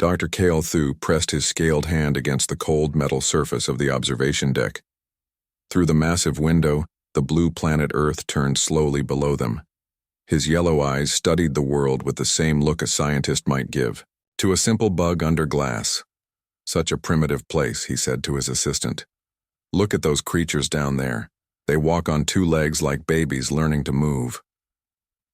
Dr. Kale Thu pressed his scaled hand against the cold metal surface of the observation deck. Through the massive window, the blue planet Earth turned slowly below them. His yellow eyes studied the world with the same look a scientist might give to a simple bug under glass. "Such a primitive place," he said to his assistant. "Look at those creatures down there. They walk on two legs like babies learning to move."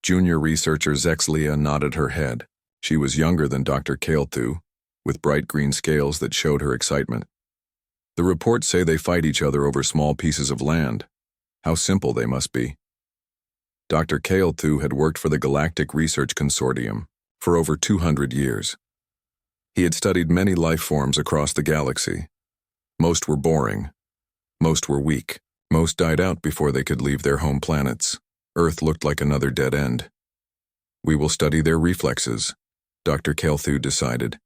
Junior researcher Zexlia nodded her head. She was younger than Dr. Kale Thu, with bright green scales that showed her excitement. "The reports say they fight each other over small pieces of land. How simple they must be." Dr. Kale Thu had worked for the Galactic Research Consortium for over 200 years. He had studied many life forms across the galaxy. Most were boring. Most were weak. Most died out before they could leave their home planets. Earth looked like another dead end. "We will study their reflexes," Dr. Kale Thu decided.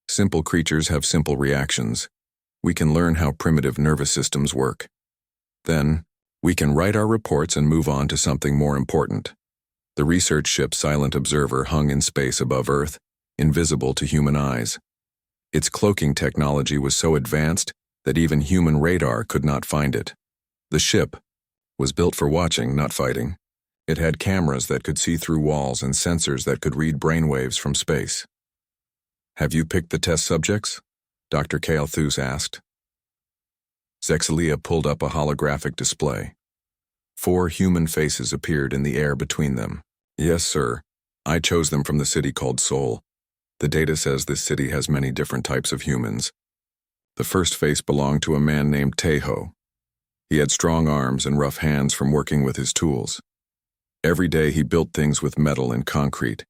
"Simple creatures have simple reactions. We can learn how primitive nervous systems work. Then, we can write our reports and move on to something more important." The research ship Silent Observer hung in space above Earth, invisible to human eyes. Its cloaking technology was so advanced that even human radar could not find it. The ship was built for watching, not fighting. It had cameras that could see through walls and sensors that could read brainwaves from space. "Have you picked the test subjects?" Dr. Kale Thu asked. Zexlia pulled up a holographic display. 4 human faces appeared in the air between them. "Yes, sir. I chose them from the city called Seoul. The data says this city has many different types of humans." The first face belonged to a man named Taeho. He had strong arms and rough hands from working with his tools. Every day he built things with metal and concrete.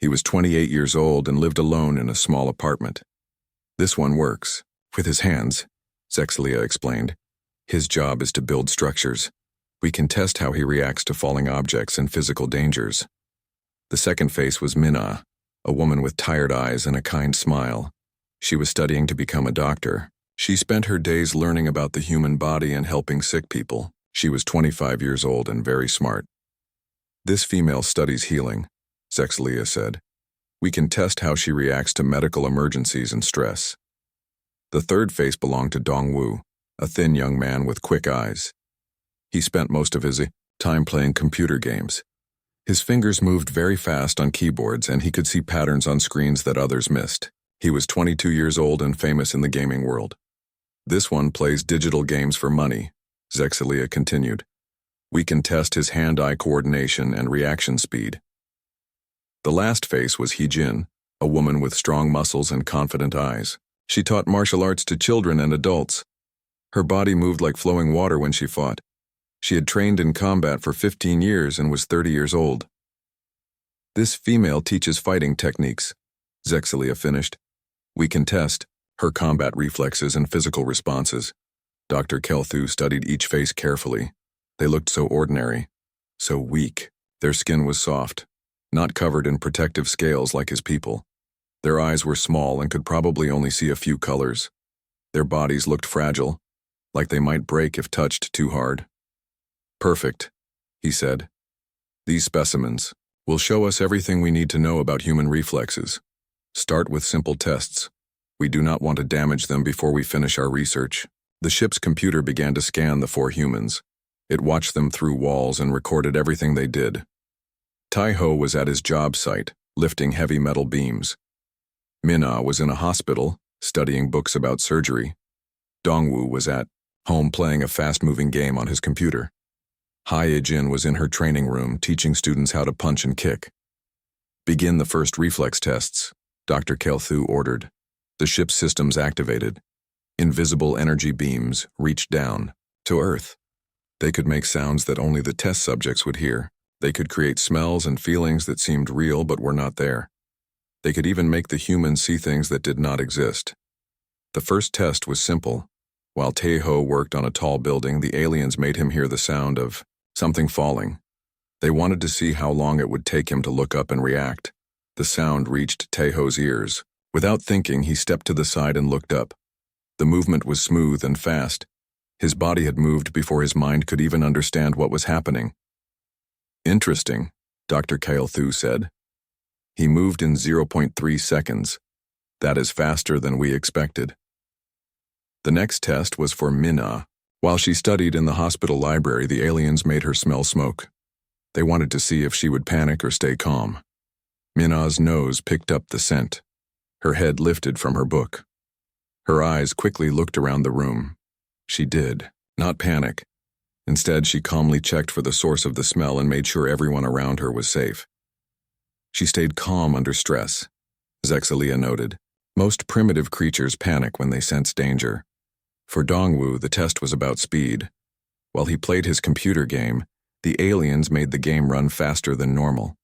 He was 28 years old and lived alone in a small apartment. "This one works with his hands," Zexlia explained. "His job is to build structures. We can test how he reacts to falling objects and physical dangers." The second face was Minna, a woman with tired eyes and a kind smile. She was studying to become a doctor. She spent her days learning about the human body and helping sick people. She was 25 years old and very smart. "This female studies healing," Zexlia said. "We can test how she reacts to medical emergencies and stress." The third face belonged to Dongwu, a thin young man with quick eyes. He spent most of his time playing computer games. His fingers moved very fast on keyboards and he could see patterns on screens that others missed. He was 22 years old and famous in the gaming world. "This one plays digital games for money," Zexlia continued. "We can test his hand-eye coordination and reaction speed." The last face was Heejin, a woman with strong muscles and confident eyes. She taught martial arts to children and adults. Her body moved like flowing water when she fought. She had trained in combat for 15 years and was 30 years old. "This female teaches fighting techniques," Zexlia finished. "We can test her combat reflexes and physical responses." Dr. Kale Thu studied each face carefully. They looked so ordinary, so weak. Their skin was soft, not covered in protective scales like his people. Their eyes were small and could probably only see a few colors. Their bodies looked fragile, like they might break if touched too hard. "Perfect," he said. "These specimens will show us everything we need to know about human reflexes. Start with simple tests. We do not want to damage them before we finish our research." The ship's computer began to scan the 4 humans. It watched them through walls and recorded everything they did. Taeho was at his job site, lifting heavy metal beams. Minna was in a hospital, studying books about surgery. Dongwu was at home playing a fast-moving game on his computer. Hae-jin was in her training room, teaching students how to punch and kick. "Begin the first reflex tests," Dr. Kale Thu ordered. The ship's systems activated. Invisible energy beams reached down to Earth. They could make sounds that only the test subjects would hear. They could create smells and feelings that seemed real but were not there. They could even make the humans see things that did not exist. The first test was simple. While Taeho worked on a tall building, the aliens made him hear the sound of something falling. They wanted to see how long it would take him to look up and react. The sound reached Taeho's ears. Without thinking, he stepped to the side and looked up. The movement was smooth and fast. His body had moved before his mind could even understand what was happening. "Interesting," Dr. Kale Thu said. "He moved in 0.3 seconds. That is faster than we expected. The next test was for Minna. While she studied in the hospital library, the aliens made her smell smoke. They wanted to see if she would panic or stay calm. Minna's nose picked up the scent. Her head lifted from her book. Her eyes quickly looked around the room. She did not panic. Instead, she calmly checked for the source of the smell and made sure everyone around her was safe. She stayed calm under stress. Zexalia noted, most primitive creatures panic when they sense danger. For Dongwu, the test was about speed. While he played his computer game, the aliens made the game run faster than normal.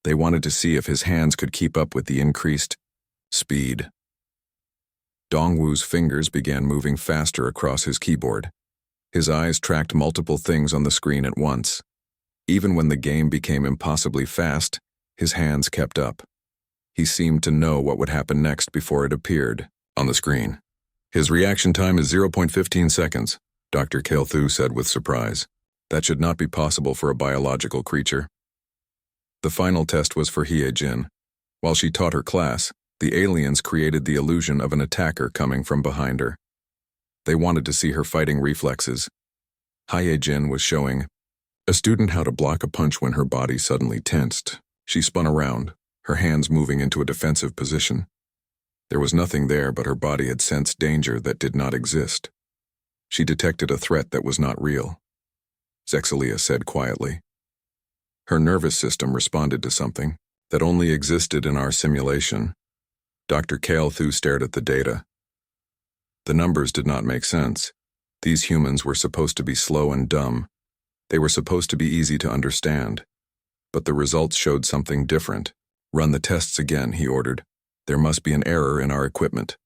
They wanted to see if his hands could keep up with the increased speed. Dongwu's fingers began moving faster across his keyboard. His eyes tracked multiple things on the screen at once. Even when the game became impossibly fast, his hands kept up. He seemed to know what would happen next before it appeared on the screen. His reaction time is 0.15 seconds, Dr. Kael'thu said with surprise. That should not be possible for a biological creature. The final test was for Hye-jin. While she taught her class, the aliens created the illusion of an attacker coming from behind her. They wanted to see her fighting reflexes. Hye-jin was showing a student how to block a punch when her body suddenly tensed. She spun around, her hands moving into a defensive position. There was nothing there, but her body had sensed danger that did not exist. She detected a threat that was not real. Zexalia said quietly. Her nervous system responded to something that only existed in our simulation. Dr. Kael'thu stared at the data. The numbers did not make sense. These humans were supposed to be slow and dumb. They were supposed to be easy to understand. But the results showed something different. Run the tests again, he ordered. There must be an error in our equipment.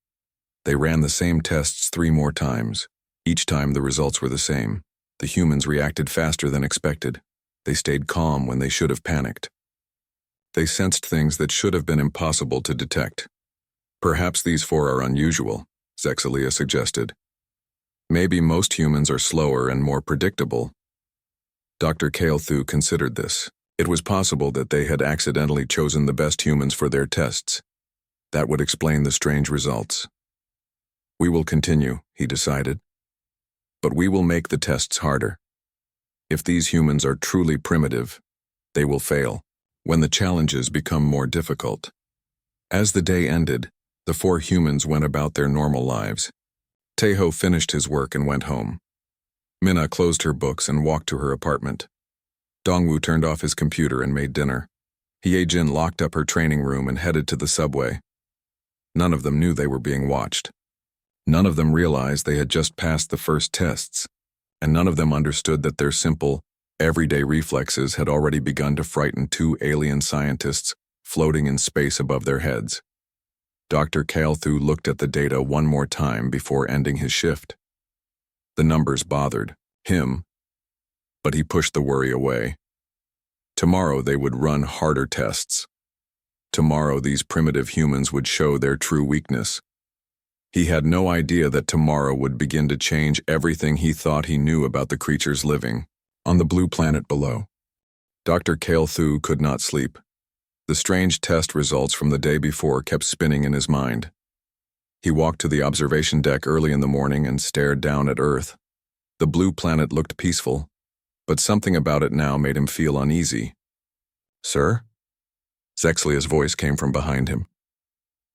They ran the same tests 3 more times. Each time the results were the same. The humans reacted faster than expected. They stayed calm when they should have panicked. They sensed things that should have been impossible to detect. Perhaps these 4 are unusual, Zexalia suggested. Maybe most humans are slower and more predictable. Dr. Kael'thu considered this. It was possible that they had accidentally chosen the best humans for their tests. That would explain the strange results. We will continue, he decided. But we will make the tests harder. If these humans are truly primitive, they will fail when the challenges become more difficult. As the day ended, the 4 humans went about their normal lives. Taeho finished his work and went home. Minna closed her books and walked to her apartment. Dongwu turned off his computer and made dinner. Hye-jin locked up her training room and headed to the subway. None of them knew they were being watched. None of them realized they had just passed the first tests, and none of them understood that their simple, everyday reflexes had already begun to frighten 2 alien scientists floating in space above their heads. Dr. Kael'thu looked at the data one more time before ending his shift. The numbers bothered him, but he pushed the worry away. Tomorrow they would run harder tests. Tomorrow these primitive humans would show their true weakness. He had no idea that tomorrow would begin to change everything he thought he knew about the creatures living on the blue planet below. Dr. Kael'thu could not sleep. The strange test results from the day before kept spinning in his mind. He walked to the observation deck early in the morning and stared down at Earth. The blue planet looked peaceful, but something about it now made him feel uneasy. Sir? Zexalia's voice came from behind him.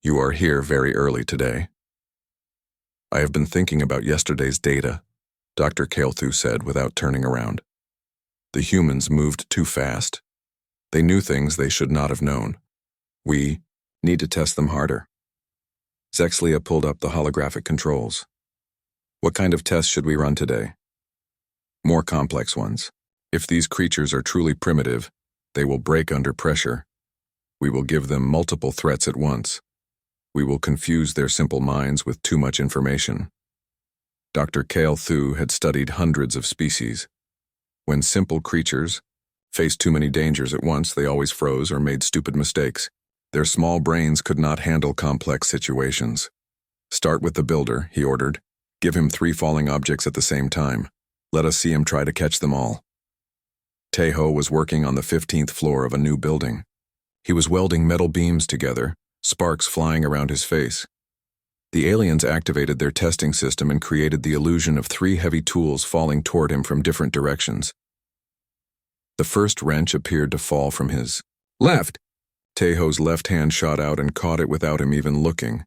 You are here very early today. I have been thinking about yesterday's data, Dr. Kael'thu said without turning around. The humans moved too fast. They knew things they should not have known. We need to test them harder. Zexalia pulled up the holographic controls. What kind of tests should we run today? More complex ones. If these creatures are truly primitive, they will break under pressure. We will give them multiple threats at once. We will confuse their simple minds with too much information. Dr. Kael'thu had studied hundreds of species. When simple creatures faced too many dangers at once, they always froze or made stupid mistakes. Their small brains could not handle complex situations. Start with the builder, he ordered. Give him 3 falling objects at the same time. Let us see him try to catch them all. Taeho was working on the 15th floor of a new building. He was welding metal beams together sparks flying around his face. The aliens activated their testing system and created the illusion of 3 heavy tools falling toward him from different directions. The first wrench appeared to fall from his left. Tejo's left hand shot out and caught it without him even looking.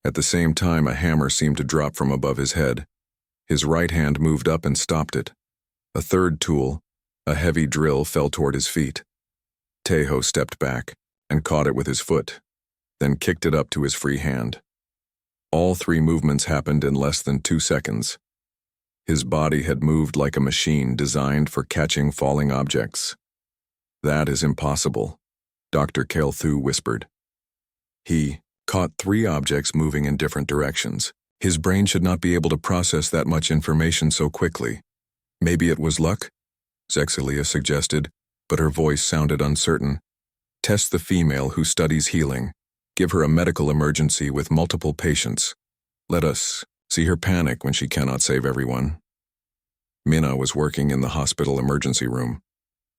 At the same time, a hammer seemed to drop from above his head. His right hand moved up and stopped it. A third tool, a heavy drill, fell toward his feet. Tejo stepped back and caught it with his foot, then kicked it up to his free hand. All 3 movements happened in less than 2 seconds. His body had moved like a machine designed for catching falling objects. "That is impossible," Dr. Kelthu whispered. He caught 3 objects moving in different directions. His brain should not be able to process that much information so quickly. "Maybe it was luck?" Zexalia suggested, but her voice sounded uncertain. "Test the female who studies healing. Give her a medical emergency with multiple patients. Let us see her panic when she cannot save everyone." Minna was working in the hospital emergency room.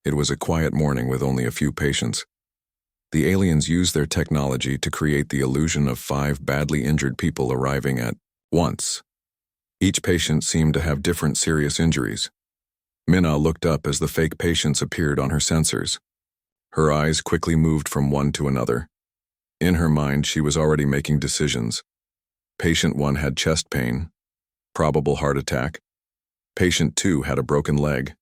It was a quiet morning with only a few patients. The aliens used their technology to create the illusion of 5 badly injured people arriving at once. Each patient seemed to have different serious injuries. Minna looked up as the fake patients appeared on her sensors. Her eyes quickly moved from one to another. In her mind, she was already making decisions. Patient 1 had chest pain, probable heart attack. Patient 2 had a broken leg,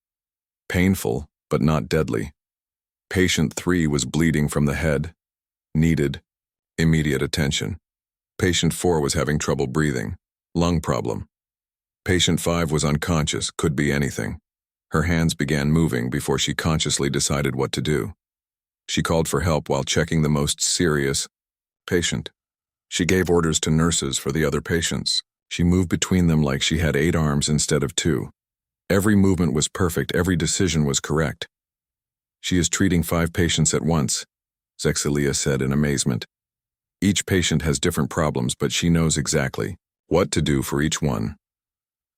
painful but not deadly. Patient 3 was bleeding from the head, needed immediate attention. Patient 4 was having trouble breathing, lung problem. Patient 5 was unconscious, could be anything. Her hands began moving before she consciously decided what to do. She called for help while checking the most serious patient. She gave orders to nurses for the other patients. She moved between them like she had 8 arms instead of 2. Every movement was perfect, every decision was correct. "She is treating 5 patients at once," Zexalia said in amazement. "Each patient has different problems, but she knows exactly what to do for each one."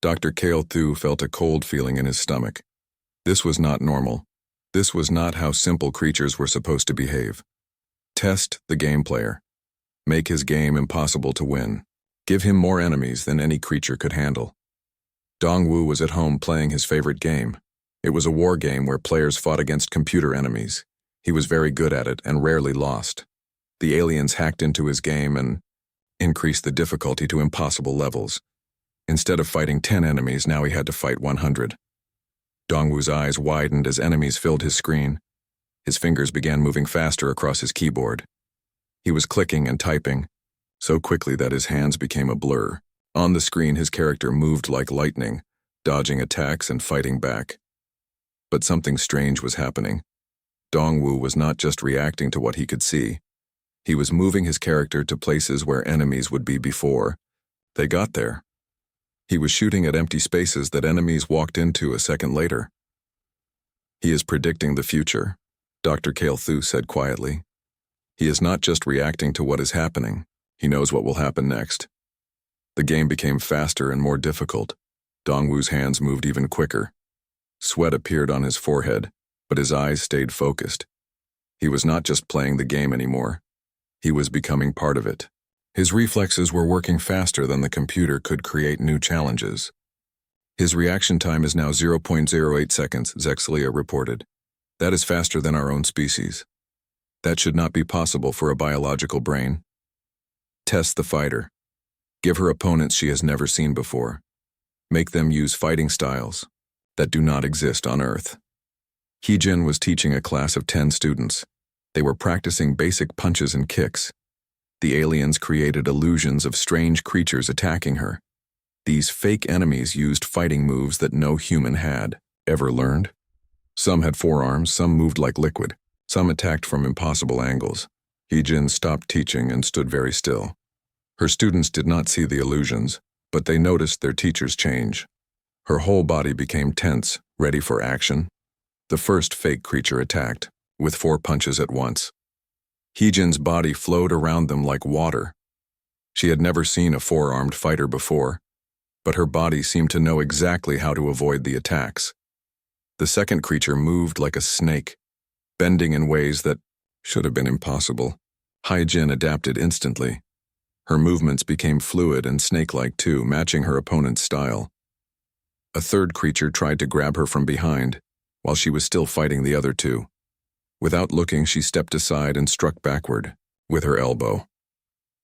Dr. Kelthu felt a cold feeling in his stomach. This was not normal. This was not how simple creatures were supposed to behave. Test the game player. Make his game impossible to win. Give him more enemies than any creature could handle. Dongwu was at home playing his favorite game. It was a war game where players fought against computer enemies. He was very good at it and rarely lost. The aliens hacked into his game and increased the difficulty to impossible levels. Instead of fighting 10 enemies, now he had to fight 100. Dongwu's eyes widened as enemies filled his screen. His fingers began moving faster across his keyboard. He was clicking and typing, so quickly that his hands became a blur. On the screen, his character moved like lightning, dodging attacks and fighting back. But something strange was happening. Dongwu was not just reacting to what he could see. He was moving his character to places where enemies would be before they got there. He was shooting at empty spaces that enemies walked into a second later. "He is predicting the future," Dr. Kelthu said quietly. "He is not just reacting to what is happening. He knows what will happen next." The game became faster and more difficult. Dongwu's hands moved even quicker. Sweat appeared on his forehead, but his eyes stayed focused. He was not just playing the game anymore. He was becoming part of it. His reflexes were working faster than the computer could create new challenges. "His reaction time is now 0.08 seconds, Zexalia reported. That is faster than our own species. That should not be possible for a biological brain. Test the fighter. Give her opponents she has never seen before. Make them use fighting styles that do not exist on Earth." Heejin was teaching a class of 10 students. They were practicing basic punches and kicks. The aliens created illusions of strange creatures attacking her. These fake enemies used fighting moves that no human had ever learned. Some had forearms, some moved like liquid, some attacked from impossible angles. Heejin stopped teaching and stood very still. Her students did not see the illusions, but they noticed their teacher's change. Her whole body became tense, ready for action. The first fake creature attacked, with 4 punches at once. Heejin's body flowed around them like water. She had never seen a 4-armed fighter before, but her body seemed to know exactly how to avoid the attacks. The second creature moved like a snake, bending in ways that should have been impossible. Hai-Jin adapted instantly. Her movements became fluid and snake-like too, matching her opponent's style. A third creature tried to grab her from behind, while she was still fighting the other two. Without looking, she stepped aside and struck backward, with her elbow.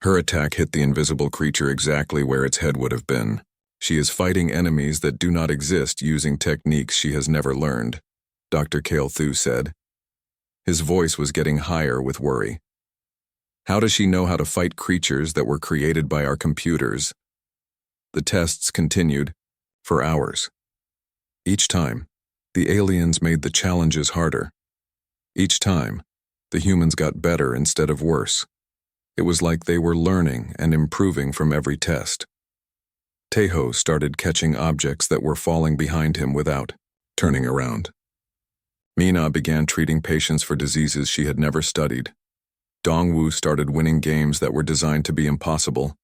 Her attack hit the invisible creature exactly where its head would have been. She is fighting enemies that do not exist using techniques she has never learned, Dr. Kale-Thu said. His voice was getting higher with worry. How does she know how to fight creatures that were created by our computers? The tests continued, for hours. Each time, the aliens made the challenges harder. Each time, the humans got better instead of worse. It was like they were learning and improving from every test. Taeho started catching objects that were falling behind him without turning around. Mina began treating patients for diseases she had never studied. Dongwu started winning games that were designed to be impossible.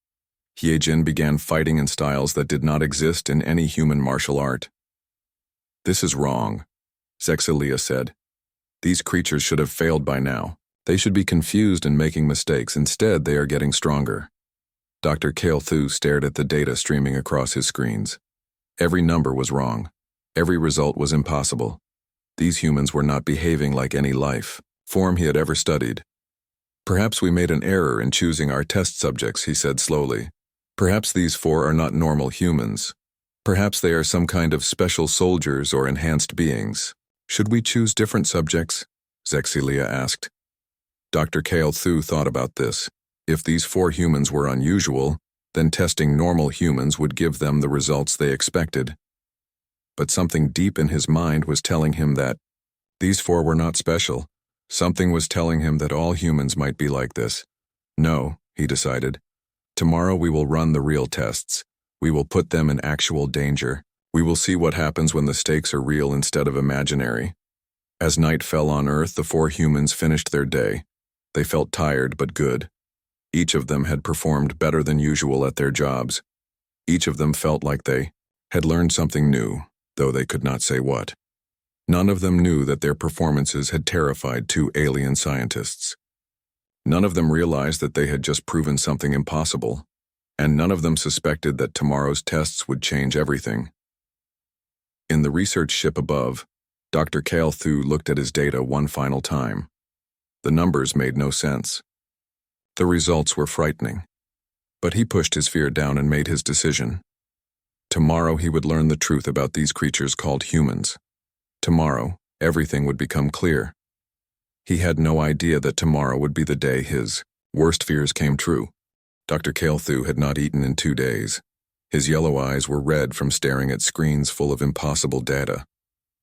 Hye-Jin began fighting in styles that did not exist in any human martial art. This is wrong, Zexalia said. These creatures should have failed by now. They should be confused and making mistakes. Instead, they are getting stronger. Dr. Kale-Thu stared at the data streaming across his screens. Every number was wrong. Every result was impossible. These humans were not behaving like any life form he had ever studied. Perhaps we made an error in choosing our test subjects, he said slowly. Perhaps these four are not normal humans. Perhaps they are some kind of special soldiers or enhanced beings. Should we choose different subjects? Zexalia asked. Dr. Kale-Thu thought about this. If these four humans were unusual, then testing normal humans would give them the results they expected. But something deep in his mind was telling him that these four were not special. Something was telling him that all humans might be like this. No, he decided. Tomorrow we will run the real tests. We will put them in actual danger. We will see what happens when the stakes are real instead of imaginary. As night fell on Earth, the four humans finished their day. They felt tired but good. Each of them had performed better than usual at their jobs. Each of them felt like they had learned something new, though they could not say what. None of them knew that their performances had terrified two alien scientists. None of them realized that they had just proven something impossible, and none of them suspected that tomorrow's tests would change everything. In the research ship above, Dr. Kale-Thu looked at his data one final time. The numbers made no sense. The results were frightening. But he pushed his fear down and made his decision. Tomorrow he would learn the truth about these creatures called humans. Tomorrow, everything would become clear. He had no idea that tomorrow would be the day his worst fears came true. Dr. Kale-Thu had not eaten in 2 days. His yellow eyes were red from staring at screens full of impossible data.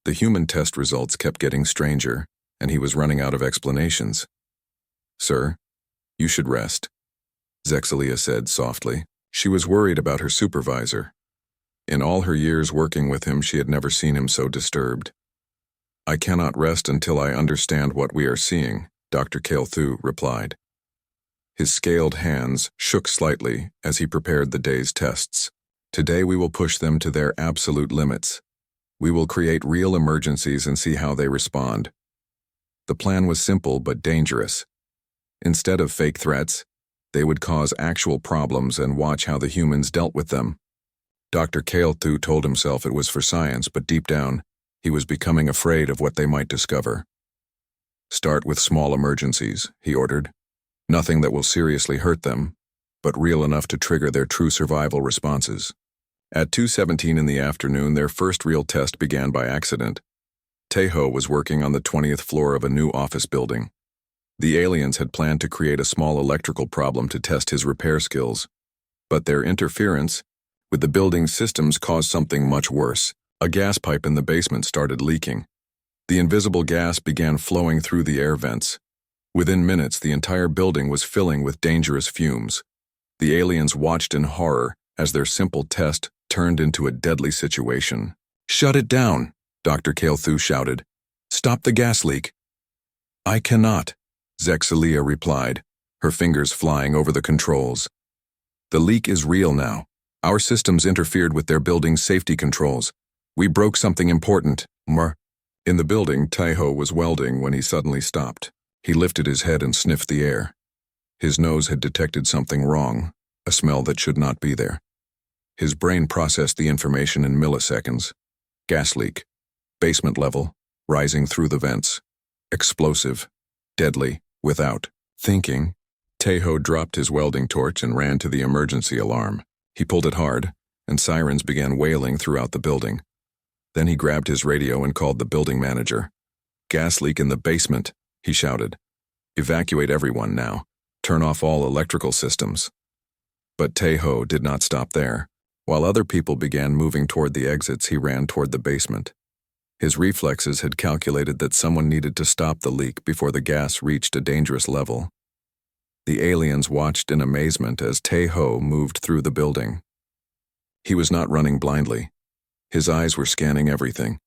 The human test results kept getting stranger, and he was running out of explanations. Sir, you should rest, Zexalia said softly. She was worried about her supervisor. In all her years working with him, she had never seen him so disturbed. I cannot rest until I understand what we are seeing, Dr. Kale-Thu replied. His scaled hands shook slightly as he prepared the day's tests. Today we will push them to their absolute limits. We will create real emergencies and see how they respond. The plan was simple but dangerous. Instead of fake threats, they would cause actual problems and watch how the humans dealt with them. Dr. Kale-Thu told himself it was for science, but deep down, he was becoming afraid of what they might discover. Start with small emergencies, he ordered. Nothing that will seriously hurt them, but real enough to trigger their true survival responses. At 2:17 in the afternoon, their first real test began by accident. Taeho was working on the 20th floor of a new office building. The aliens had planned to create a small electrical problem to test his repair skills, but their interference with the building's systems caused something much worse. A gas pipe in the basement started leaking. The invisible gas began flowing through the air vents. Within minutes, the entire building was filling with dangerous fumes. The aliens watched in horror as their simple test turned into a deadly situation. Shut it down, Dr. Kale-Thu shouted. Stop the gas leak. I cannot, Zexalia replied, her fingers flying over the controls. The leak is real now. Our systems interfered with their building's safety controls. We broke something important. In the building, Taeho was welding when he suddenly stopped. He lifted his head and sniffed the air. His nose had detected something wrong, a smell that should not be there. His brain processed the information in milliseconds. Gas leak. Basement level. Rising through the vents. Explosive. Deadly. Without thinking, Tejo dropped his welding torch and ran to the emergency alarm. He pulled it hard, and sirens began wailing throughout the building. Then he grabbed his radio and called the building manager. "Gas leak in the basement," he shouted. "Evacuate everyone now. Turn off all electrical systems." But Tejo did not stop there. While other people began moving toward the exits, he ran toward the basement. His reflexes had calculated that someone needed to stop the leak before the gas reached a dangerous level. The aliens watched in amazement as Tejo moved through the building. He was not running blindly. His eyes were scanning everything,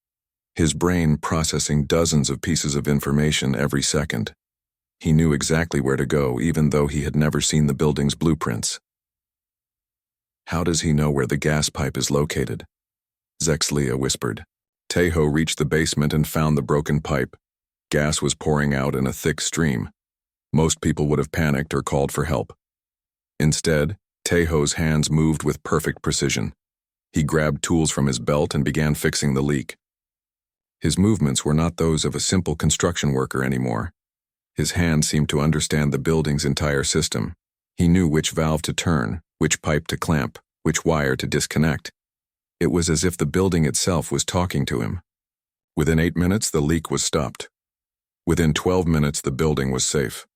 his brain processing dozens of pieces of information every second. He knew exactly where to go, even though he had never seen the building's blueprints. "How does he know where the gas pipe is located?" Zexlia whispered. Tejo reached the basement and found the broken pipe. Gas was pouring out in a thick stream. Most people would have panicked or called for help. Instead, Tejo's hands moved with perfect precision. He grabbed tools from his belt and began fixing the leak. His movements were not those of a simple construction worker anymore. His hands seemed to understand the building's entire system. He knew which valve to turn, which pipe to clamp, which wire to disconnect. It was as if the building itself was talking to him. Within 8 minutes, the leak was stopped. Within 12 minutes, the building was safe.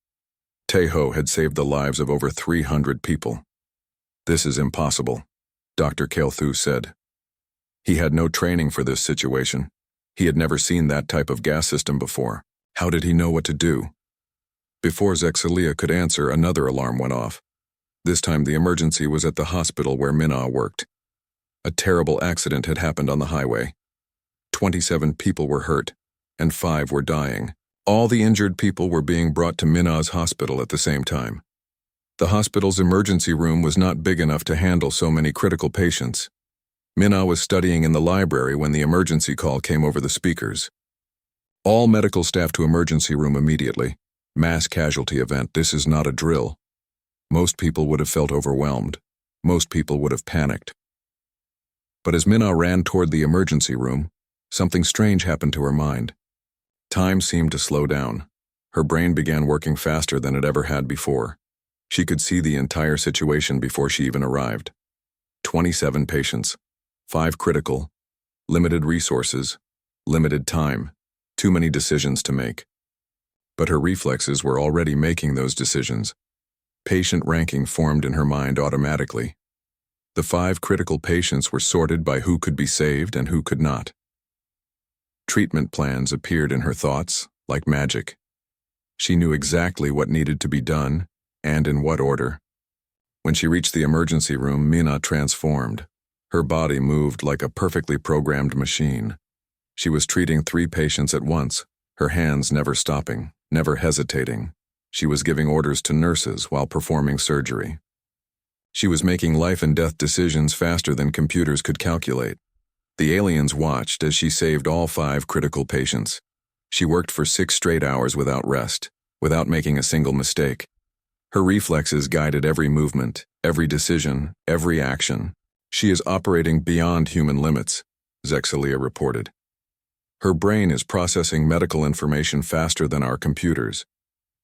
Tejo had saved the lives of over 300 people. "This is impossible," Dr. Kelthu said. He had no training for this situation. He had never seen that type of gas system before. How did he know what to do? Before Zexalia could answer, another alarm went off. This time the emergency was at the hospital where Minna worked. A terrible accident had happened on the highway. 27 people were hurt, and 5 were dying. All the injured people were being brought to Minna's hospital at the same time. The hospital's emergency room was not big enough to handle so many critical patients. Minna was studying in the library when the emergency call came over the speakers. "All medical staff to emergency room immediately. Mass casualty event. This is not a drill." Most people would have felt overwhelmed. Most people would have panicked. But as Minna ran toward the emergency room, something strange happened to her mind. Time seemed to slow down. Her brain began working faster than it ever had before. She could see the entire situation before she even arrived. 27 patients, 5 critical, limited resources, limited time, too many decisions to make. But her reflexes were already making those decisions. Patient ranking formed in her mind automatically. The 5 critical patients were sorted by who could be saved and who could not. Treatment plans appeared in her thoughts, like magic. She knew exactly what needed to be done, and in what order. When she reached the emergency room, Minna transformed. Her body moved like a perfectly programmed machine. She was treating 3 patients at once, her hands never stopping, never hesitating. She was giving orders to nurses while performing surgery. She was making life and death decisions faster than computers could calculate. The aliens watched as she saved all 5 critical patients. She worked for 6 straight hours without rest, without making a single mistake. Her reflexes guided every movement, every decision, every action. "She is operating beyond human limits," Zexalia reported. "Her brain is processing medical information faster than our computers.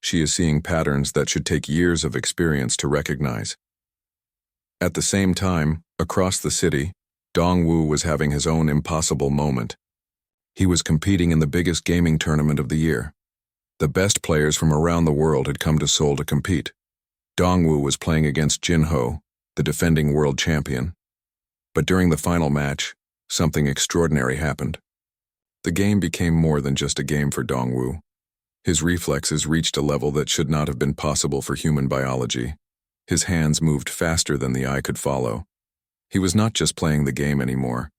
She is seeing patterns that should take years of experience to recognize." At the same time, across the city, Dongwu was having his own impossible moment. He was competing in the biggest gaming tournament of the year. The best players from around the world had come to Seoul to compete. Dongwu was playing against Jinho, the defending world champion. But during the final match, something extraordinary happened. The game became more than just a game for Dongwu. His reflexes reached a level that should not have been possible for human biology. His hands moved faster than the eye could follow. He was not just playing the game anymore.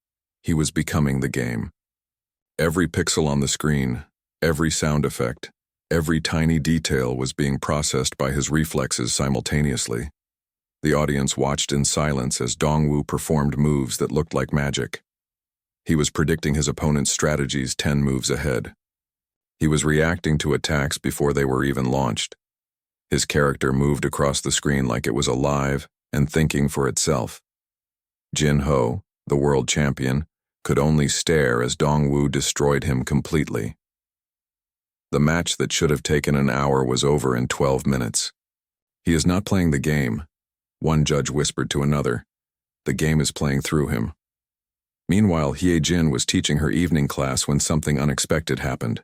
He was becoming the game. Every pixel on the screen, every sound effect, every tiny detail was being processed by his reflexes simultaneously. The audience watched in silence as Dongwu performed moves that looked like magic. He was predicting his opponent's strategies 10 moves ahead. He was reacting to attacks before they were even launched. His character moved across the screen like it was alive and thinking for itself. Jin Ho, the world champion, could only stare as Dongwu destroyed him completely. The match that should have taken an hour was over in 12 minutes. He is not playing the game, one judge whispered to another. The game is playing through him. Meanwhile, Hye Jin was teaching her evening class when something unexpected happened.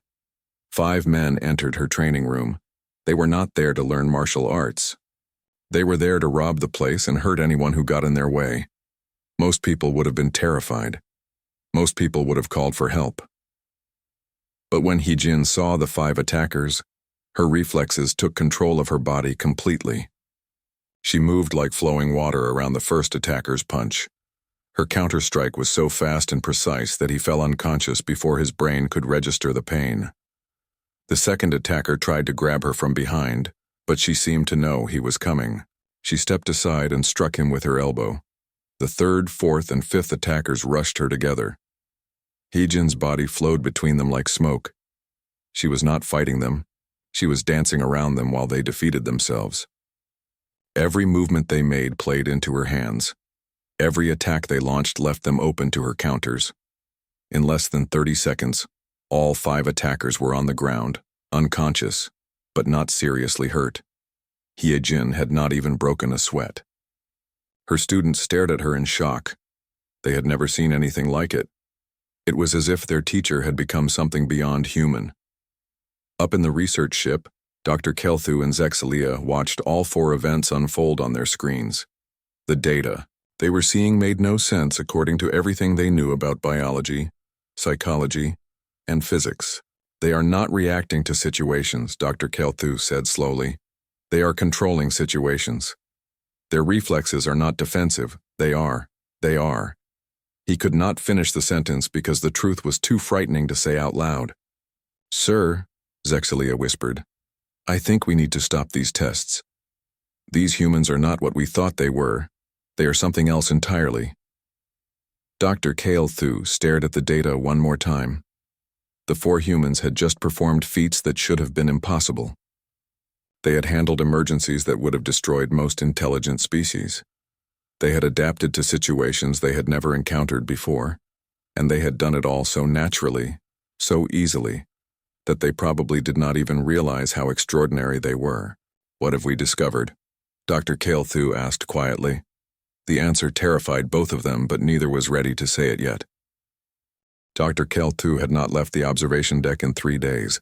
5 men entered her training room. They were not there to learn martial arts. They were there to rob the place and hurt anyone who got in their way. Most people would have been terrified. Most people would have called for help. But when Hye Jin saw the 5 attackers, her reflexes took control of her body completely. She moved like flowing water around the first attacker's punch. Her counter-strike was so fast and precise that he fell unconscious before his brain could register the pain. The second attacker tried to grab her from behind, but she seemed to know he was coming. She stepped aside and struck him with her elbow. The third, fourth, and fifth attackers rushed her together. Hye Jin's body flowed between them like smoke. She was not fighting them. She was dancing around them while they defeated themselves. Every movement they made played into her hands. Every attack they launched left them open to her counters. In less than 30 seconds, all 5 attackers were on the ground, unconscious, but not seriously hurt. Hye Jin had not even broken a sweat. Her students stared at her in shock. They had never seen anything like it. It was as if their teacher had become something beyond human. Up in the research ship, Dr. Kelthu and Zexalia watched all 4 events unfold on their screens. The data they were seeing made no sense according to everything they knew about biology, psychology, and physics. They are not reacting to situations, Dr. Kelthu said slowly. They are controlling situations. Their reflexes are not defensive. They are. He could not finish the sentence because the truth was too frightening to say out loud. Sir, Zexalia whispered, I think we need to stop these tests. These humans are not what we thought they were. They are something else entirely. Dr. Kelthu stared at the data one more time. The 4 humans had just performed feats that should have been impossible. They had handled emergencies that would have destroyed most intelligent species. They had adapted to situations they had never encountered before, and they had done it all so naturally, so easily, that they probably did not even realize how extraordinary they were. What have we discovered? Dr. Kelthu asked quietly. The answer terrified both of them, but neither was ready to say it yet. Dr. Kelthu had not left the observation deck in 3 days.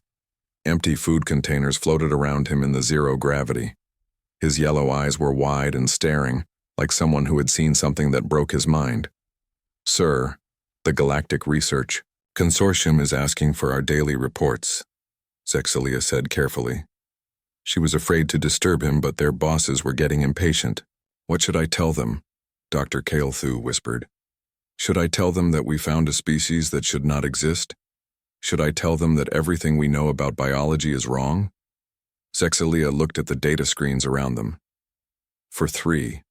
Empty food containers floated around him in the zero gravity. His yellow eyes were wide and staring, like someone who had seen something that broke his mind. Sir, the Galactic Research Consortium is asking for our daily reports, Zexalia said carefully. She was afraid to disturb him, but their bosses were getting impatient. What should I tell them? Dr. Kelthu whispered. Should I tell them that we found a species that should not exist? Should I tell them that everything we know about biology is wrong? Zexalia looked at the data screens around them. For 3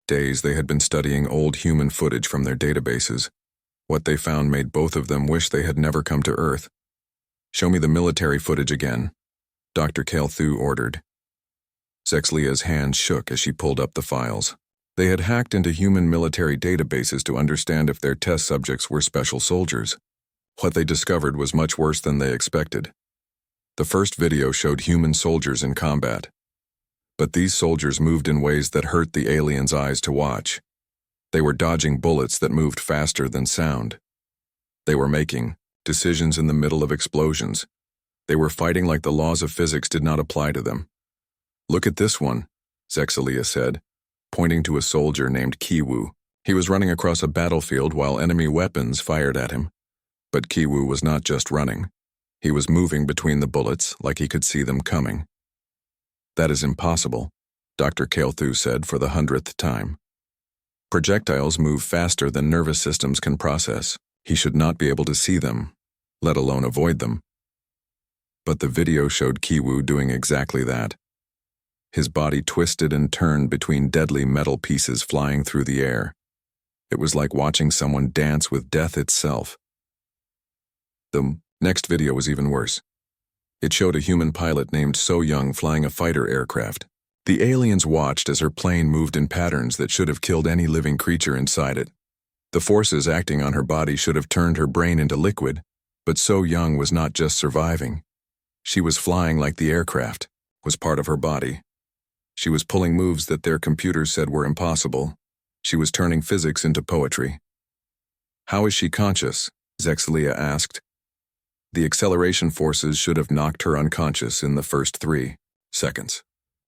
days they had been studying old human footage from their databases. What they found made both of them wish they had never come to Earth. Show me the military footage again, Dr. Kelthu ordered. Zexalia's hands shook as she pulled up the files. They had hacked into human military databases to understand if their test subjects were special soldiers. What they discovered was much worse than they expected. The first video showed human soldiers in combat. But these soldiers moved in ways that hurt the aliens' eyes to watch. They were dodging bullets that moved faster than sound. They were making decisions in the middle of explosions. They were fighting like the laws of physics did not apply to them. Look at this one, Zexalia said, pointing to a soldier named Kiwu. He was running across a battlefield while enemy weapons fired at him. But Kiwu was not just running. He was moving between the bullets like he could see them coming. That is impossible, Dr. Kelthu said for the 100th time. Projectiles move faster than nervous systems can process. He should not be able to see them, let alone avoid them. But the video showed Kiwu doing exactly that. His body twisted and turned between deadly metal pieces flying through the air. It was like watching someone dance with death itself. The next video was even worse. It showed a human pilot named So Young flying a fighter aircraft. The aliens watched as her plane moved in patterns that should have killed any living creature inside it. The forces acting on her body should have turned her brain into liquid, but So Young was not just surviving. She was flying like the aircraft was part of her body. She was pulling moves that their computers said were impossible. She was turning physics into poetry. "How is she conscious?" Zexalia asked. The acceleration forces should have knocked her unconscious in the first 3 seconds.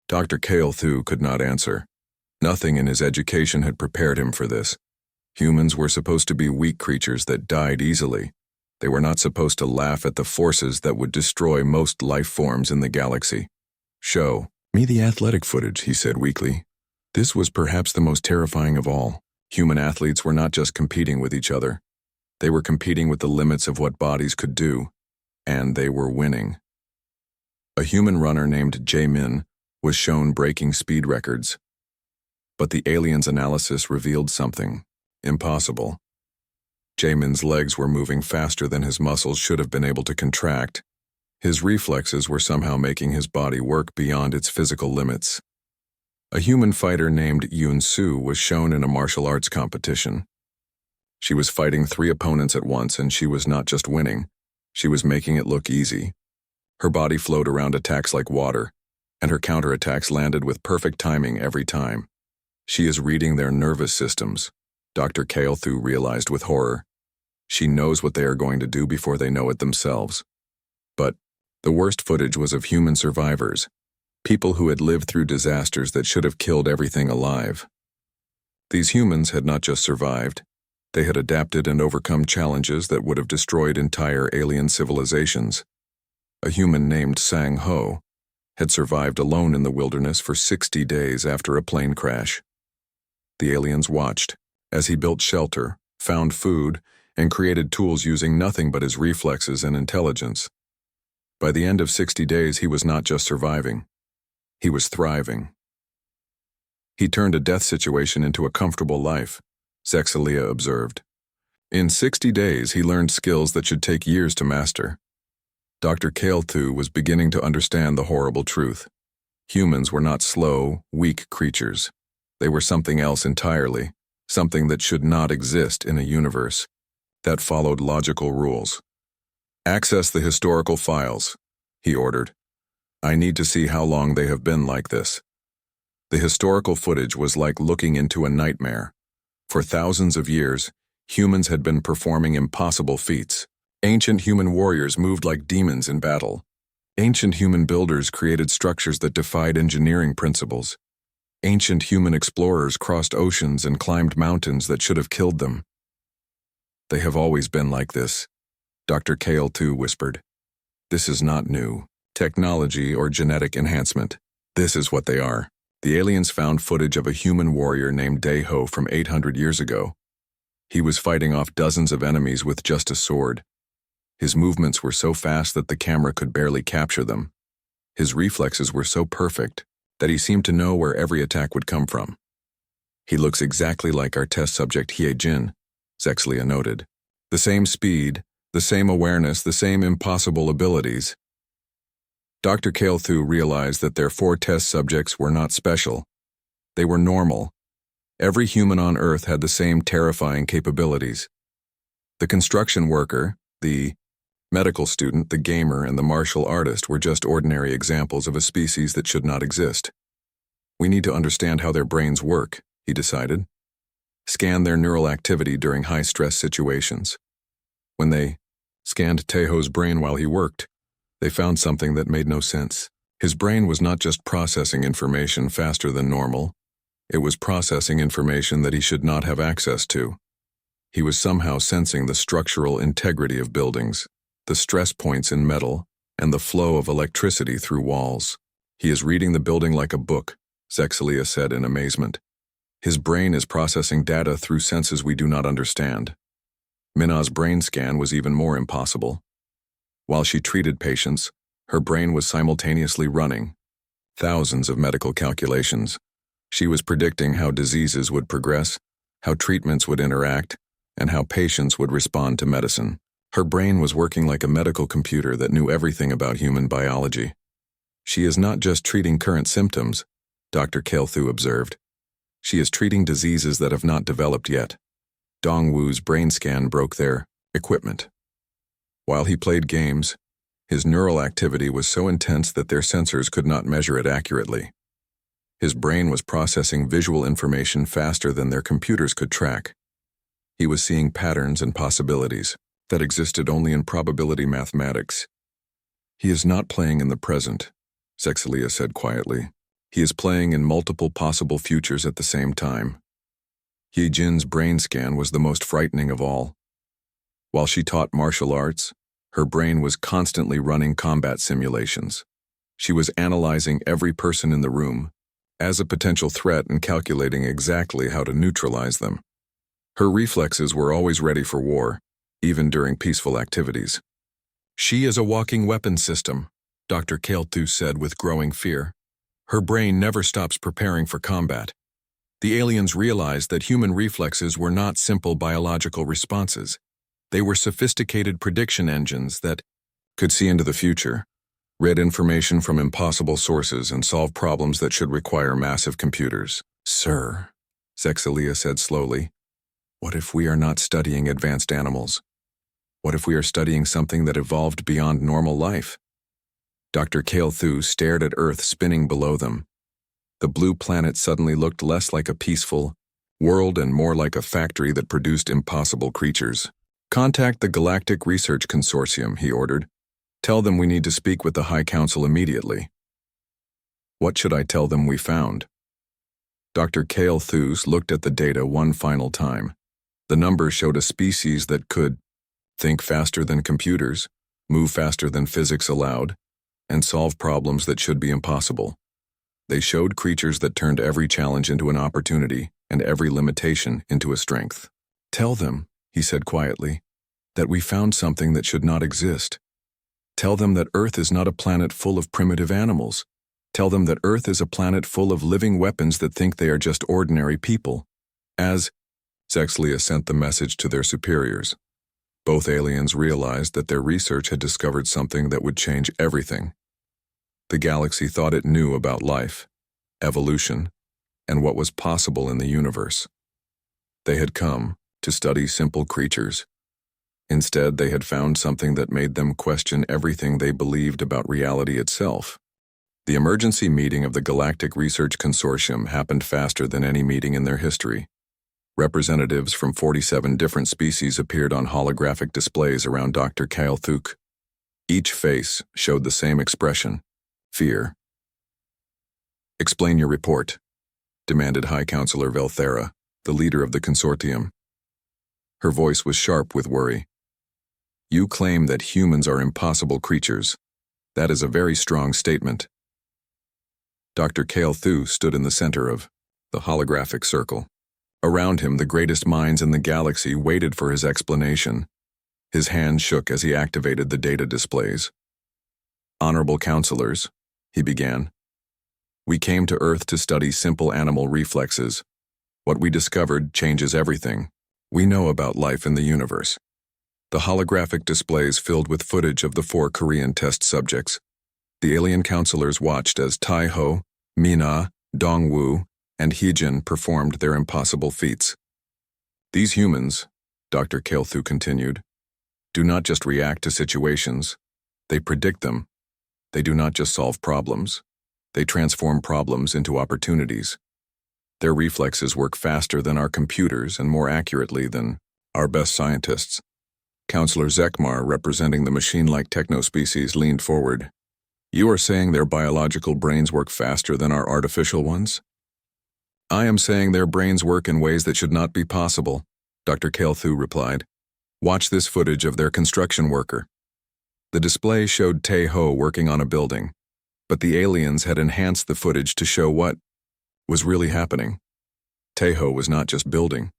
Dr. Kael'thu could not answer. Nothing in his education had prepared him for this. Humans were supposed to be weak creatures that died easily. They were not supposed to laugh at the forces that would destroy most life forms in the galaxy. "Show me the athletic footage," he said weakly. This was perhaps the most terrifying of all. Human athletes were not just competing with each other. They were competing with the limits of what bodies could do, and they were winning. A human runner named Jae-min was shown breaking speed records. But the aliens' analysis revealed something impossible. Jaemin's legs were moving faster than his muscles should have been able to contract. His reflexes were somehow making his body work beyond its physical limits. A human fighter named Yoon-soo was shown in a martial arts competition. She was fighting 3 opponents at once, and she was not just winning, she was making it look easy. Her body flowed around attacks like water, and her counterattacks landed with perfect timing every time. She is reading their nervous systems, Dr. Kael'thu realized with horror. She knows what they are going to do before they know it themselves. But the worst footage was of human survivors, people who had lived through disasters that should have killed everything alive. These humans had not just survived, they had adapted and overcome challenges that would have destroyed entire alien civilizations. A human named Sang-ho had survived alone in the wilderness for 60 days after a plane crash. The aliens watched as he built shelter, found food, and created tools using nothing but his reflexes and intelligence. By the end of 60 days, he was not just surviving, he was thriving. He turned a death situation into a comfortable life, Zexalia observed. In 60 days, he learned skills that should take years to master. Dr. Kael'thu was beginning to understand the horrible truth. Humans were not slow, weak creatures. They were something else entirely, something that should not exist in a universe that followed logical rules. "Access the historical files," he ordered. "I need to see how long they have been like this." The historical footage was like looking into a nightmare. For thousands of years, humans had been performing impossible feats. Ancient human warriors moved like demons in battle. Ancient human builders created structures that defied engineering principles. Ancient human explorers crossed oceans and climbed mountains that should have killed them. "They have always been like this," Dr. Kael'thu whispered. "This is not new technology or genetic enhancement. This is what they are." The aliens found footage of a human warrior named Dae-ho from 800 years ago. He was fighting off dozens of enemies with just a sword. His movements were so fast that the camera could barely capture them. His reflexes were so perfect that he seemed to know where every attack would come from. "He looks exactly like our test subject Hye-jin," Zexalia noted. "The same speed, the same awareness, the same impossible abilities." Dr. Kael'thu realized that their 4 test subjects were not special. They were normal. Every human on Earth had the same terrifying capabilities. The construction worker, the medical student, the gamer, and the martial artist were just ordinary examples of a species that should not exist. "We need to understand how their brains work," he decided. "Scan their neural activity during high-stress situations." When they scanned Taeho's brain while he worked, they found something that made no sense. His brain was not just processing information faster than normal, it was processing information that he should not have access to. He was somehow sensing the structural integrity of buildings, the stress points in metal, and the flow of electricity through walls. "He is reading the building like a book," Zexalia said in amazement. "His brain is processing data through senses we do not understand." Minna's brain scan was even more impossible. While she treated patients, her brain was simultaneously running thousands of medical calculations. She was predicting how diseases would progress, how treatments would interact, and how patients would respond to medicine. Her brain was working like a medical computer that knew everything about human biology. She is not just treating current symptoms, Dr. Kael'thu observed. She is treating diseases that have not developed yet. Dongwu's brain scan broke their equipment. While he played games, his neural activity was so intense that their sensors could not measure it accurately. His brain was processing visual information faster than their computers could track. He was seeing patterns and possibilities that existed only in probability mathematics. He is not playing in the present, Sexalia said quietly. He is playing in multiple possible futures at the same time. He-Jin's brain scan was the most frightening of all. While she taught martial arts, her brain was constantly running combat simulations. She was analyzing every person in the room as a potential threat and calculating exactly how to neutralize them. Her reflexes were always ready for war, even during peaceful activities. She is a walking weapon system, Dr. Kael'thu said with growing fear. Her brain never stops preparing for combat. The aliens realized that human reflexes were not simple biological responses. They were sophisticated prediction engines that could see into the future, read information from impossible sources, and solve problems that should require massive computers. Sir, Sexalia said slowly, what if we are not studying advanced animals? What if we are studying something that evolved beyond normal life? Dr. Kael'thu stared at Earth spinning below them. The blue planet suddenly looked less like a peaceful world and more like a factory that produced impossible creatures. Contact the Galactic Research Consortium, he ordered. Tell them we need to speak with the High Council immediately. What should I tell them we found? Dr. Kael'thu looked at the data one final time. The numbers showed a species that could think faster than computers, move faster than physics allowed, and solve problems that should be impossible. They showed creatures that turned every challenge into an opportunity and every limitation into a strength. Tell them, he said quietly, that we found something that should not exist. Tell them that Earth is not a planet full of primitive animals. Tell them that Earth is a planet full of living weapons that think they are just ordinary people. As Sexalia sent the message to their superiors, both aliens realized that their research had discovered something that would change everything. The galaxy thought it knew about life, evolution, and what was possible in the universe. They had come to study simple creatures. Instead, they had found something that made them question everything they believed about reality itself. The emergency meeting of the Galactic Research Consortium happened faster than any meeting in their history. Representatives from 47 different species appeared on holographic displays around Dr. Kael'thu. Each face showed the same expression: fear. Explain your report, demanded High Counselor Velthera, the leader of the consortium. Her voice was sharp with worry. You claim that humans are impossible creatures. That is a very strong statement. Dr. Kael'thu stood in the center of the holographic circle. Around him, the greatest minds in the galaxy waited for his explanation. His hand shook as he activated the data displays. Honorable counselors, he began. We came to Earth to study simple animal reflexes. What we discovered changes everything we know about life in the universe. The holographic displays filled with footage of the 4 Korean test subjects. The alien counselors watched as Tai-ho, Mina, Dongwu, and He-Jin performed their impossible feats. These humans, Dr. Kael'thu continued, do not just react to situations, they predict them. They do not just solve problems, they transform problems into opportunities. Their reflexes work faster than our computers and more accurately than our best scientists. Counselor Zekmar, representing the machine-like technospecies, leaned forward. You are saying their biological brains work faster than our artificial ones? I am saying their brains work in ways that should not be possible, Dr. Kael'thu replied. Watch this footage of their construction worker. The display showed Tae-ho working on a building, but the aliens had enhanced the footage to show what was really happening. Tae-ho was not just building.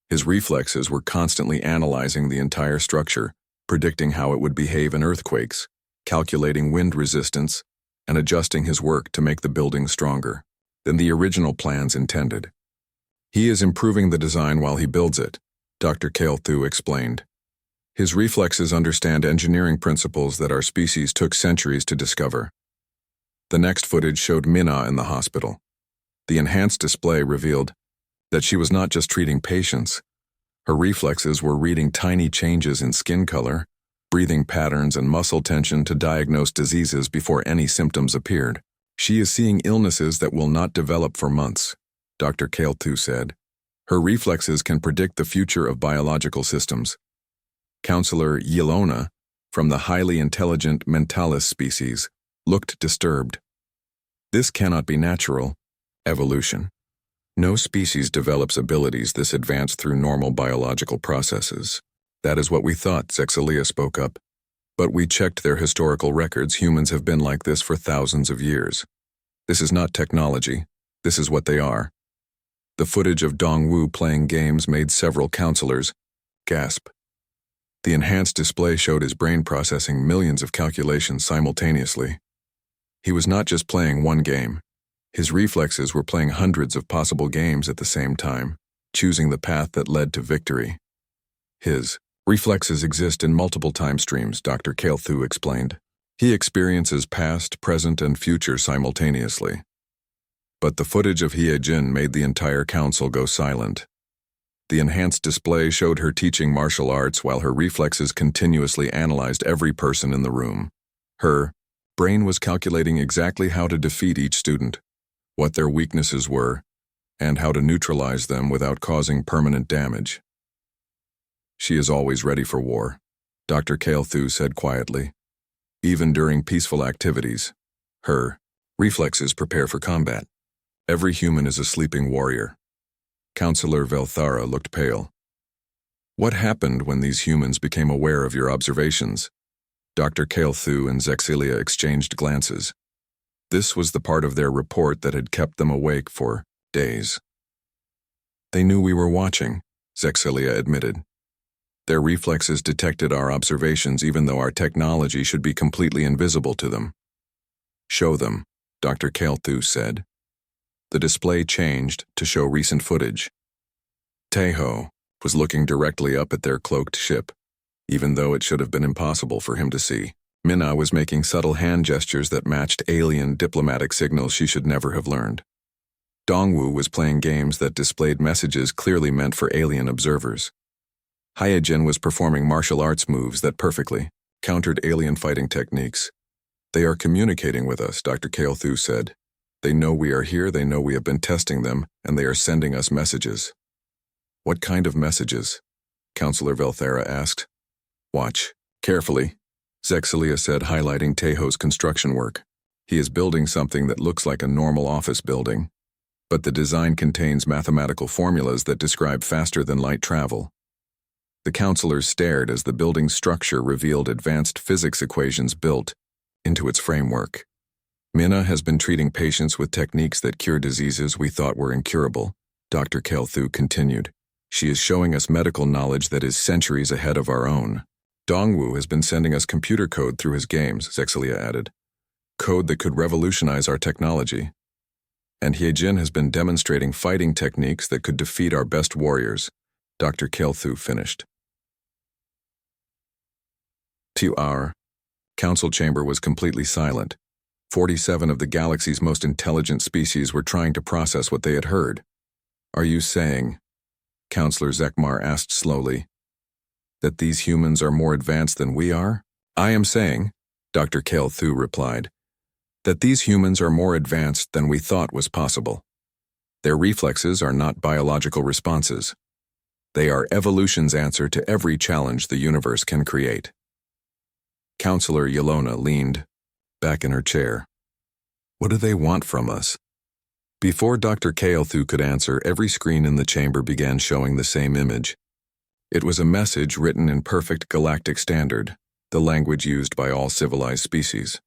His reflexes were constantly analyzing the entire structure, predicting how it would behave in earthquakes, calculating wind resistance, and adjusting his work to make the building stronger than the original plans intended. He is improving the design while he builds it, Dr. Kael'thu explained. His reflexes understand engineering principles that our species took centuries to discover. The next footage showed Minna in the hospital. The enhanced display revealed that she was not just treating patients. Her reflexes were reading tiny changes in skin color, breathing patterns, and muscle tension to diagnose diseases before any symptoms appeared. She is seeing illnesses that will not develop for months, Dr. Kael'tu said. Her reflexes can predict the future of biological systems. Counselor Yelona, from the highly intelligent Mentalis species, looked disturbed. This cannot be natural. Evolution. No species develops abilities this advanced through normal biological processes. That is what we thought, Zexalia spoke up. But we checked their historical records. Humans have been like this for thousands of years. This is not technology. This is what they are. The footage of Dongwu playing games made several counselors gasp. The enhanced display showed his brain processing millions of calculations simultaneously. He was not just playing one game. His reflexes were playing hundreds of possible games at the same time, choosing the path that led to victory. His reflexes exist in multiple time streams, Dr. Kael'tu explained. He experiences past, present, and future simultaneously. But the footage of Hye-jin made the entire council go silent. The enhanced display showed her teaching martial arts while her reflexes continuously analyzed every person in the room. Her brain was calculating exactly how to defeat each student, what their weaknesses were, and how to neutralize them without causing permanent damage. She is always ready for war, Dr. Kael'tu said quietly. Even during peaceful activities, her reflexes prepare for combat. Every human is a sleeping warrior. Counselor Velthara looked pale. What happened when these humans became aware of your observations? Dr. Kael'tu and Zexalia exchanged glances. This was the part of their report that had kept them awake for days. They knew we were watching, Zexalia admitted. Their reflexes detected our observations even though our technology should be completely invisible to them. Show them, Dr. Kael'tu said. The display changed to show recent footage. Taeho was looking directly up at their cloaked ship, even though it should have been impossible for him to see. Minna was making subtle hand gestures that matched alien diplomatic signals she should never have learned. Dongwu was playing games that displayed messages clearly meant for alien observers. Hye-jin was performing martial arts moves that perfectly countered alien fighting techniques. They are communicating with us, Dr. Kael'tu said. They know we are here, they know we have been testing them, and they are sending us messages. What kind of messages? Counselor Velthara asked. Watch carefully, Zexalia said, highlighting Taeho's construction work. He is building something that looks like a normal office building, but the design contains mathematical formulas that describe faster-than-light travel. The counselors stared as the building's structure revealed advanced physics equations built into its framework. Minna has been treating patients with techniques that cure diseases we thought were incurable, Dr. Kael'tu continued. She is showing us medical knowledge that is centuries ahead of our own. Dongwu has been sending us computer code through his games, Zexalia added. Code that could revolutionize our technology. And Hye-jin has been demonstrating fighting techniques that could defeat our best warriors, Dr. Kael'tu finished. Our council chamber was completely silent. 47 of the galaxy's most intelligent species were trying to process what they had heard. Are you saying, Counselor Zekmar asked slowly, that these humans are more advanced than we are? I am saying, Dr. Kael'tu replied, that these humans are more advanced than we thought was possible. Their reflexes are not biological responses. They are evolution's answer to every challenge the universe can create. Counselor Yelona leaned back in her chair. What do they want from us? Before Dr. Kael'tu could answer, every screen in the chamber began showing the same image. It was a message written in perfect galactic standard, the language used by all civilized species.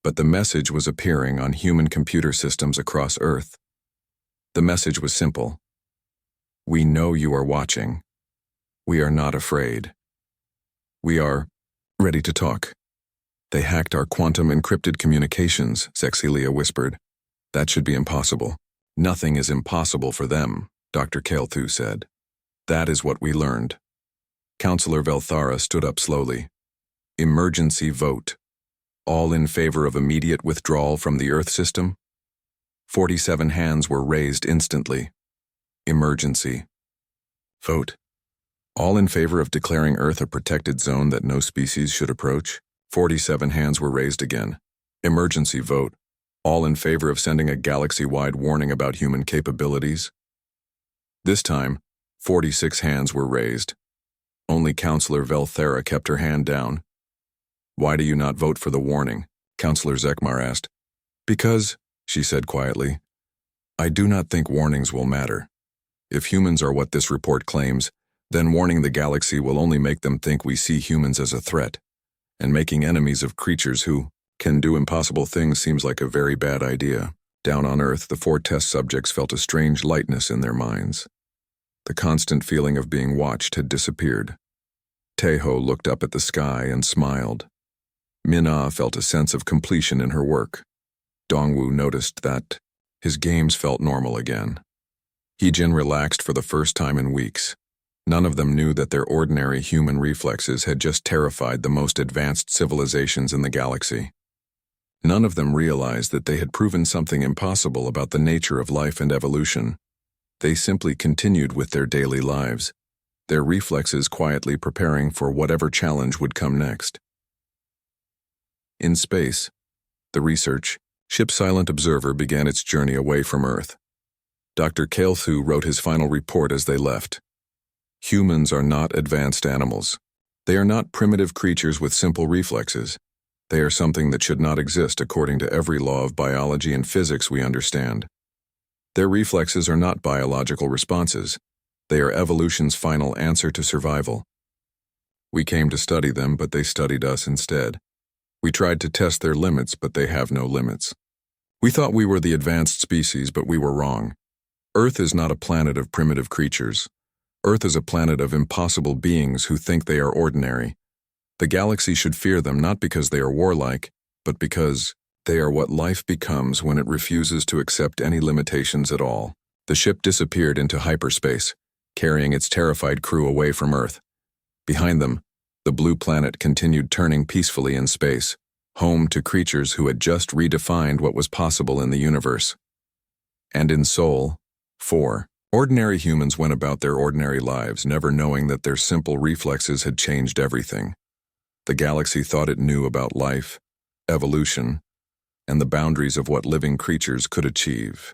But the message was appearing on human computer systems across Earth. The message was simple. We know you are watching. We are not afraid. We are ready to talk. They hacked our quantum encrypted communications, Zexalia whispered. That should be impossible. Nothing is impossible for them, Dr. Kael'tu said. That is what we learned. Counselor Velthara stood up slowly. Emergency vote. All in favor of immediate withdrawal from the Earth system? 47 hands were raised instantly. Emergency. Vote. All in favor of declaring Earth a protected zone that no species should approach? 47 hands were raised again. Emergency vote. All in favor of sending a galaxy-wide warning about human capabilities? This time, 46 hands were raised. Only Counselor Velthara kept her hand down. Why do you not vote for the warning? Counselor Zekmar asked. Because, she said quietly, I do not think warnings will matter. If humans are what this report claims, then warning the galaxy will only make them think we see humans as a threat, and making enemies of creatures who can do impossible things seems like a very bad idea. Down on Earth, the 4 test subjects felt a strange lightness in their minds. The constant feeling of being watched had disappeared. Teho looked up at the sky and smiled. Min-Ah felt a sense of completion in her work. Dongwu noticed that his games felt normal again. Heejin relaxed for the first time in weeks. None of them knew that their ordinary human reflexes had just terrified the most advanced civilizations in the galaxy. None of them realized that they had proven something impossible about the nature of life and evolution. They simply continued with their daily lives, their reflexes quietly preparing for whatever challenge would come next. In space, the research ship Silent Observer began its journey away from Earth. Dr. Kaelthu wrote his final report as they left. Humans are not advanced animals. They are not primitive creatures with simple reflexes. They are something that should not exist according to every law of biology and physics we understand. Their reflexes are not biological responses. They are evolution's final answer to survival. We came to study them, but they studied us instead. We tried to test their limits, but they have no limits. We thought we were the advanced species, but we were wrong. Earth is not a planet of primitive creatures. Earth is a planet of impossible beings who think they are ordinary. The galaxy should fear them not because they are warlike, but because they are what life becomes when it refuses to accept any limitations at all. The ship disappeared into hyperspace, carrying its terrified crew away from Earth. Behind them, the blue planet continued turning peacefully in space, home to creatures who had just redefined what was possible in the universe. And in Sol, 4. Ordinary humans went about their ordinary lives, never knowing that their simple reflexes had changed everything. The galaxy thought it knew about life, evolution, and the boundaries of what living creatures could achieve.